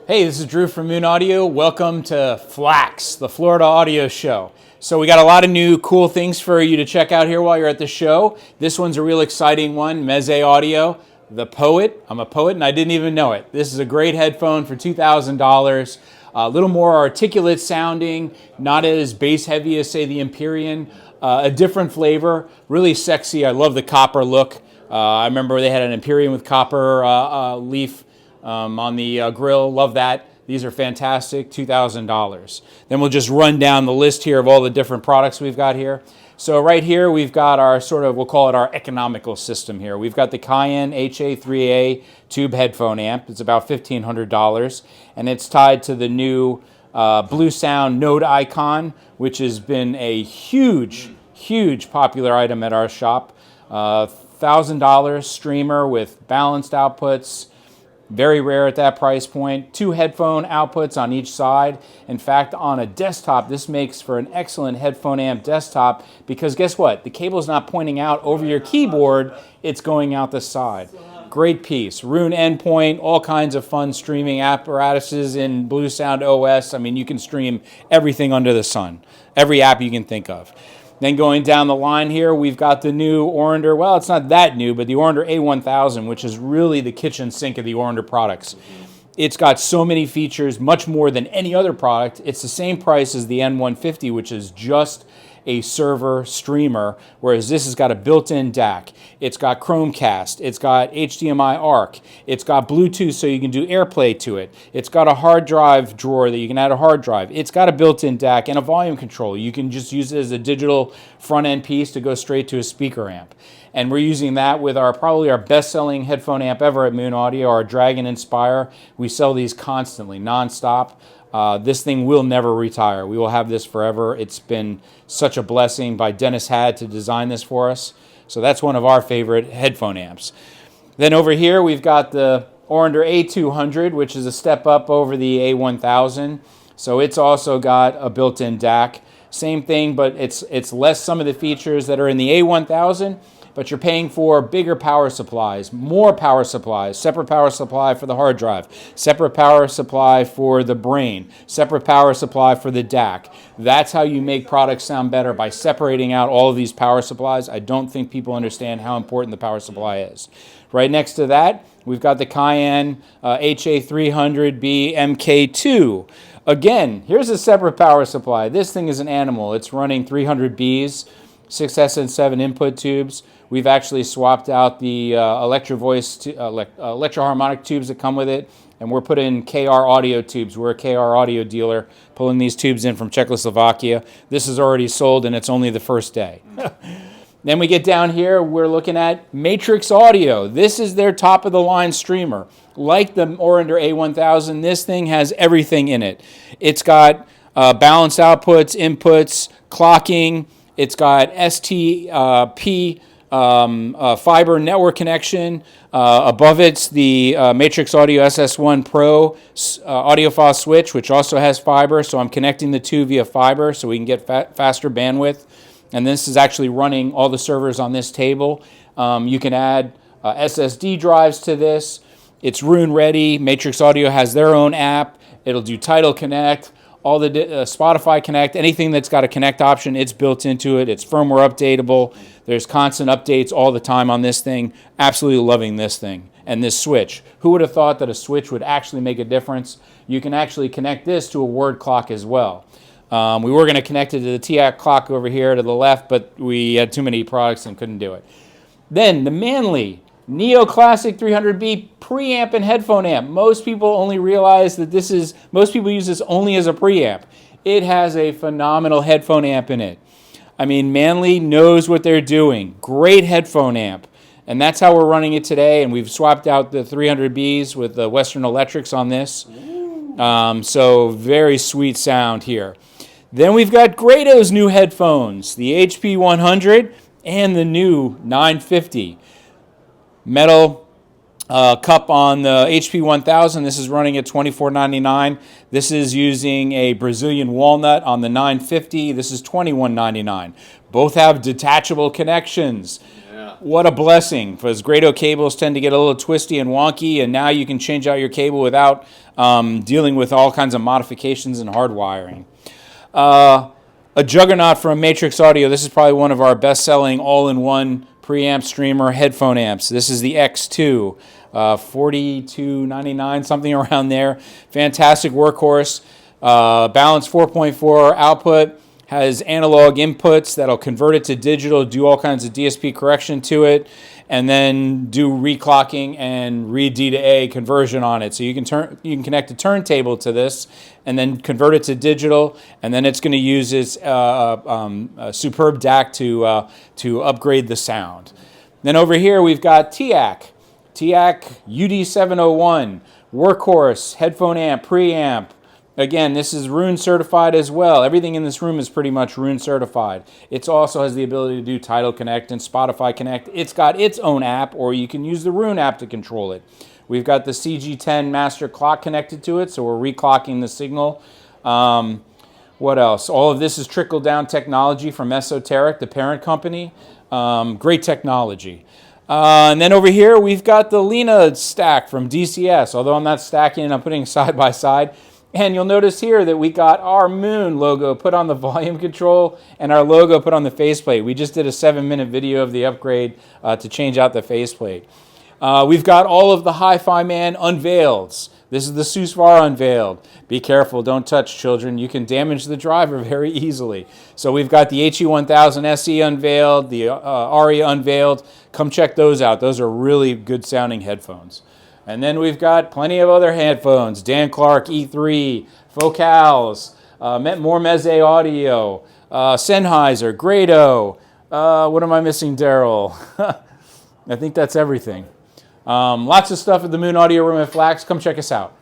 Hey, this is Drew from Moon Audio. Welcome to FLAX, the Florida Audio Show. So we got a lot of new cool things for you to check out here while you're at the show. This one's a real exciting one, Meze Audio, the Poet. I'm a poet and I didn't even know it. This is a great headphone for $2,000. A little more articulate sounding, not as bass heavy as, say, the Empyrean. A different flavor, really sexy. I love the copper look. I remember they had an Empyrean with copper leaf on the grill. Love that. These are fantastic, $2,000. Then we'll just run down the list here of all the different products we've got here. So right here we've got our we'll call it our economical system here. We've got the Cayenne HA3A tube headphone amp. It's about $1,500 and it's tied to the new Blue Sound Node Icon, which has been a huge popular item at our shop. $1,000 streamer with balanced outputs. Very rare at that price point. 2 headphone outputs on each side. In fact, on a desktop, this makes for an excellent headphone amp desktop because guess what? The cable's not pointing out over your keyboard, it's going out the side. Great piece. Rune endpoint, all kinds of fun streaming apparatuses in Blue Sound OS. I mean, you can stream everything under the sun. Every app you can think of. Then going down the line here, we've got the new Orander. Well, it's not that new, but the Orander A1000, which is really the kitchen sink of the Orander products. It's got so many features, much more than any other product. It's the same price as the N150, which is just a server streamer, whereas this has got a built-in DAC. It's got Chromecast. It's got HDMI ARC. It's got Bluetooth so you can do AirPlay to it. It's got a hard drive drawer that you can add a hard drive. It's got a built-in DAC and a volume control. You can just use it as a digital front-end piece to go straight to a speaker amp. And we're using that with probably our best-selling headphone amp ever at Moon Audio, our Dragon Inspire. We sell these constantly, non-stop. This thing will never retire. We will have this forever. It's been such a blessing by Dennis Had to design this for us. So that's one of our favorite headphone amps. Then over here we've got the Orander A200, which is a step up over the A1000. So it's also got a built-in DAC. Same thing, but it's less some of the features that are in the A1000. But you're paying for bigger power supplies, more power supplies, separate power supply for the hard drive, separate power supply for the brain, separate power supply for the DAC. That's how you make products sound better, by separating out all of these power supplies. I don't think people understand how important the power supply is. Right next to that, we've got the Cayenne HA300B MK2. Again, here's a separate power supply. This thing is an animal. It's running 300 Bs, 6 SN7 input tubes. We've actually swapped out the electro-harmonic tubes that come with it, and we're putting KR audio tubes. We're a KR audio dealer, pulling these tubes in from Czechoslovakia. This is already sold, and it's only the first day. Then we get down here, we're looking at Matrix Audio. This is their top-of-the-line streamer. Like the Orander A1000, this thing has everything in it. It's got balanced outputs, inputs, clocking. It's got STP fiber network connection. Above it's the Matrix Audio SS1 Pro audiophile switch, which also has fiber. So I'm connecting the two via fiber so we can get faster bandwidth. And this is actually running all the servers on this table. You can add SSD drives to this. It's Rune ready. Matrix Audio has their own app. It'll do Tidal Connect, all the Spotify Connect, anything that's got a Connect option, it's built into it. It's firmware updatable. There's constant updates all the time on this thing. Absolutely loving this thing and this switch. Who would have thought that a switch would actually make a difference? You can actually connect this to a word clock as well. We were going to connect it to the TIAC clock over here to the left, but we had too many products and couldn't do it. Then the Manley Neoclassic 300B preamp and headphone amp. Most people only realize that most people use this only as a preamp. It has a phenomenal headphone amp in it. I mean, Manley knows what they're doing. Great headphone amp. And that's how we're running it today. And we've swapped out the 300Bs with the Western Electrics on this. So very sweet sound here. Then we've got Grado's new headphones, the HP100 and the new 950. Metal cup on the HP1000. This is running at $24.99. This is using a Brazilian walnut on the 950. This is $21.99. Both have detachable connections. Yeah. What a blessing, because Grado cables tend to get a little twisty and wonky, and now you can change out your cable without dealing with all kinds of modifications and hard wiring. A juggernaut from Matrix Audio. This is probably one of our best-selling all-in-one preamp streamer headphone amps. This is the X2, $42.99, something around there. Fantastic workhorse. Balanced 4.4 output. Has analog inputs that'll convert it to digital, do all kinds of DSP correction to it, and then do reclocking and read D to A conversion on it. So you can connect a turntable to this and then convert it to digital, and then it's going to use its superb DAC to upgrade the sound. Then over here we've got TIAC UD701, workhorse, headphone amp, preamp. Again, this is Rune certified as well. Everything in this room is pretty much Rune certified. It also has the ability to do Tidal Connect and Spotify Connect. It's got its own app, or you can use the Rune app to control it. We've got the CG10 master clock connected to it, so we're reclocking the signal. What else? All of this is trickle-down technology from Esoteric, the parent company. Great technology. And then over here, we've got the Lena stack from DCS. Although I'm not stacking, I'm putting side by side. And you'll notice here that we got our moon logo put on the volume control and our logo put on the faceplate. We just did a 7-minute video of the upgrade to change out the faceplate. We've got all of the Hi-Fi Man unveiled. This is the Susvar unveiled. Be careful, don't touch, children. You can damage the driver very easily. So we've got the HE1000 SE unveiled, the Aria unveiled. Come check those out. Those are really good sounding headphones. And then we've got plenty of other headphones. Dan Clark E3, Focals, more Meze Audio, Sennheiser, Grado. What am I missing, Daryl? I think that's everything. Lots of stuff at the Moon Audio Room at FLAX. Come check us out.